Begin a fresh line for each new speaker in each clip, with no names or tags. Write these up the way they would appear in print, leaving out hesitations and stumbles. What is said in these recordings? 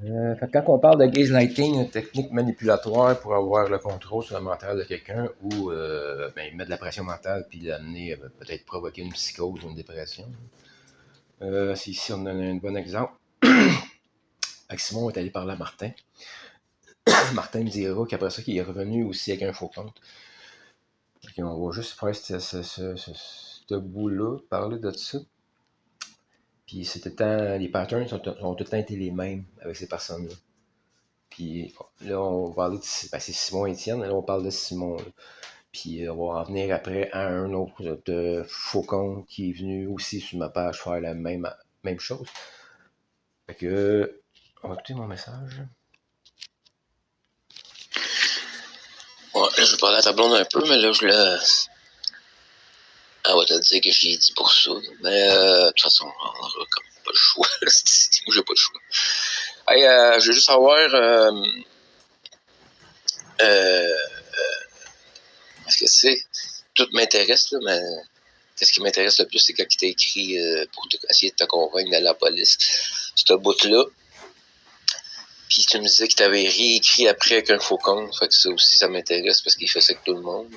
Quand on parle de gaslighting, une technique manipulatoire pour avoir le contrôle sur le mental de quelqu'un ou mettre de la pression mentale puis l'amener peut-être provoquer une psychose ou une dépression. Ici, on a un bon exemple. Simon est allé parler à Martin. Martin me dira qu'après ça, qu'il est revenu aussi avec un faux compte. On va juste faire ce bout-là, parler de ça. Puis les patterns ont tout le temps été les mêmes avec ces personnes-là. Puis là, on va parler de c'est Simon Etienne, là on parle de Simon. Là. Puis on va en venir après à un autre de Faucon qui est venu aussi sur ma page faire la même chose. Fait que on va écouter mon message.
Ouais, là, je vais parler à ta blonde un peu, mais là, elle va te dire que je l'ai dit pour ça. Mais de toute façon, on aura comme pas le choix. Moi, j'ai pas le choix. Hey, je veux juste savoir parce que tu sais, tout m'intéresse, là, mais qu'est-ce qui m'intéresse le plus, c'est quand il t'a écrit pour essayer de te convaincre d'aller à la police. Ce bout-là. Puis tu me disais qu'il t'avait réécrit après avec un faux compte. Fait que ça aussi, ça m'intéresse parce qu'il fait ça avec tout le monde.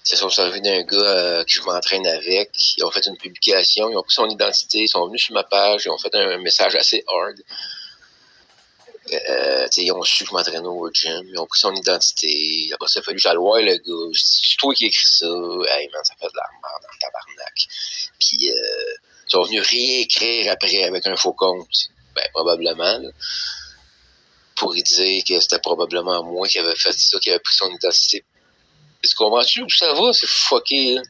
Ils se sont servis d'un gars que je m'entraîne avec. Ils ont fait une publication, ils ont pris son identité, ils sont venus sur ma page, ils ont fait un message assez hard. Ils ont su que je m'entraînais au gym, ils ont pris son identité. Après ça, il a fallu que j'aille voir le gars. Je dis, c'est toi qui écris ça. Hey man, ça fait de la merde dans le tabarnak. Puis ils sont venus réécrire après avec un faux compte. Ben, probablement, là, pour y dire que c'était probablement moi qui avait fait ça, qui avait pris son identité. Tu comprends-tu où ça va? C'est fucké, là.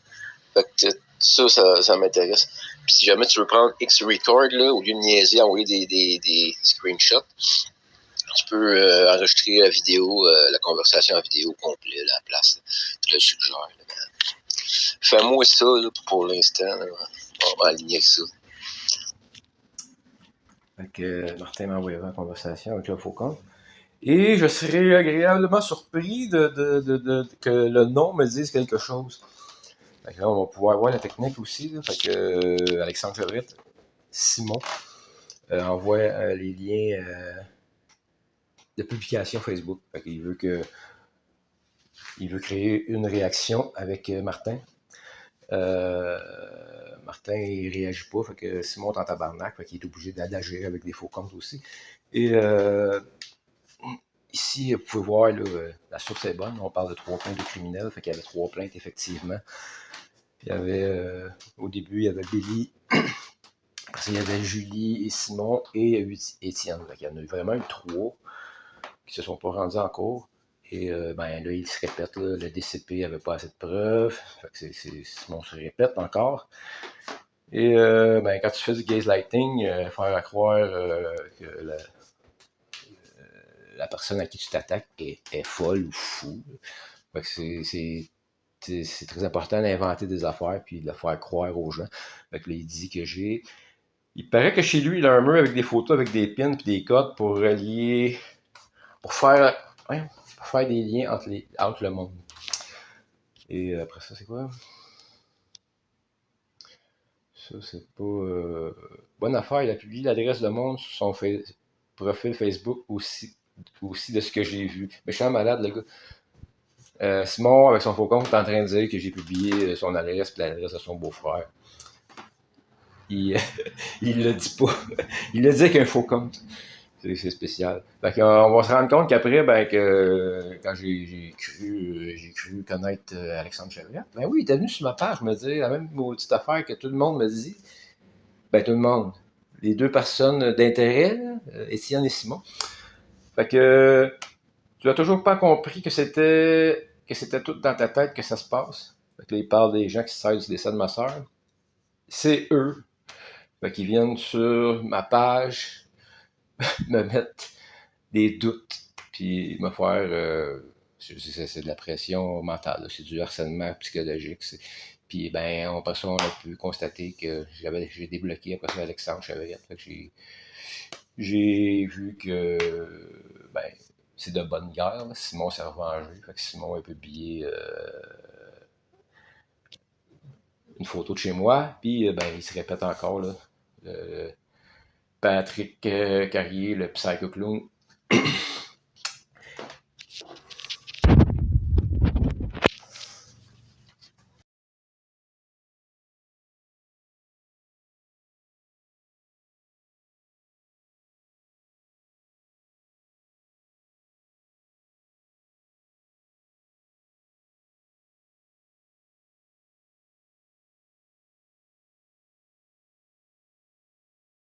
Fait que ça m'intéresse. Puis si jamais tu veux prendre X-Record, là, au lieu de niaiser, envoyer des screenshots, tu peux enregistrer la vidéo, la conversation en vidéo complète à la place. Je te le suggère. Là. Fais-moi ça là, pour l'instant. Là. On va aligner avec ça.
Fait que Martin m'a envoyé la conversation avec le Faucon. Et je serais agréablement surpris que le nom me dise quelque chose. Fait que là, on va pouvoir voir la technique aussi. Là. Fait que Alexandre Chevrette, Simon, envoie les liens de publication Facebook. Fait qu'il veut créer une réaction avec Martin. Martin, il réagit pas, fait que Simon est en tabarnak, fait qu'il est obligé d'agir avec des faux comptes aussi. Et ici, vous pouvez voir, là, la source est bonne, on parle de 3 plaintes de criminels, fait qu'il y avait 3 plaintes, effectivement. Puis il y avait, au début, il y avait Billy, après il y avait Julie et Simon et Étienne. Fait qu'il y en a eu vraiment 3 qui se sont pas rendus en cours. Et là, il se répète, là, le DCP n'avait pas assez de preuves. Fait que Simon se répète encore. Et quand tu fais du gaslighting, faire croire que la personne à qui tu t'attaques est folle ou fou. Fait que c'est très important d'inventer des affaires puis de le faire croire aux gens. Fait que là, il dit que il paraît que chez lui, il a un mur avec des photos, avec des pins puis des codes pour relier, pour faire des liens entre le monde. Et après ça, c'est quoi? Ça, c'est pas... bonne affaire, il a publié l'adresse de monde sur son profil Facebook aussi de ce que j'ai vu. Mais je suis un malade, le gars. Simon, avec son faux compte, est en train de dire que j'ai publié son adresse et l'adresse de son beau-frère. Il le dit pas. Il le dit avec un faux compte. C'est spécial. Fait on va se rendre compte qu'après, quand j'ai cru connaître Alexandre Chevrette, ben oui, il était venu sur ma page me dire la même petite affaire que tout le monde me dit. Ben tout le monde. Les 2 personnes d'intérêt, Étienne et Simon. Fait que tu n'as toujours pas compris que c'était tout dans ta tête que ça se passe. Fait que là, il parle des gens qui se servent du décès de ma soeur. C'est eux. Fait qu'ils viennent sur ma page me mettre des doutes, puis me faire... c'est de la pression mentale, là. C'est du harcèlement psychologique. Puis, après ça, on a pu constater que j'ai débloqué après ça Alexandre Chevrette. Fait que j'ai vu que, c'est de bonne guerre. Là. Simon s'est revengé. Fait que Simon a publié une photo de chez moi. Puis, il se répète encore, là. Patrick Carrier, le Psycho Clown.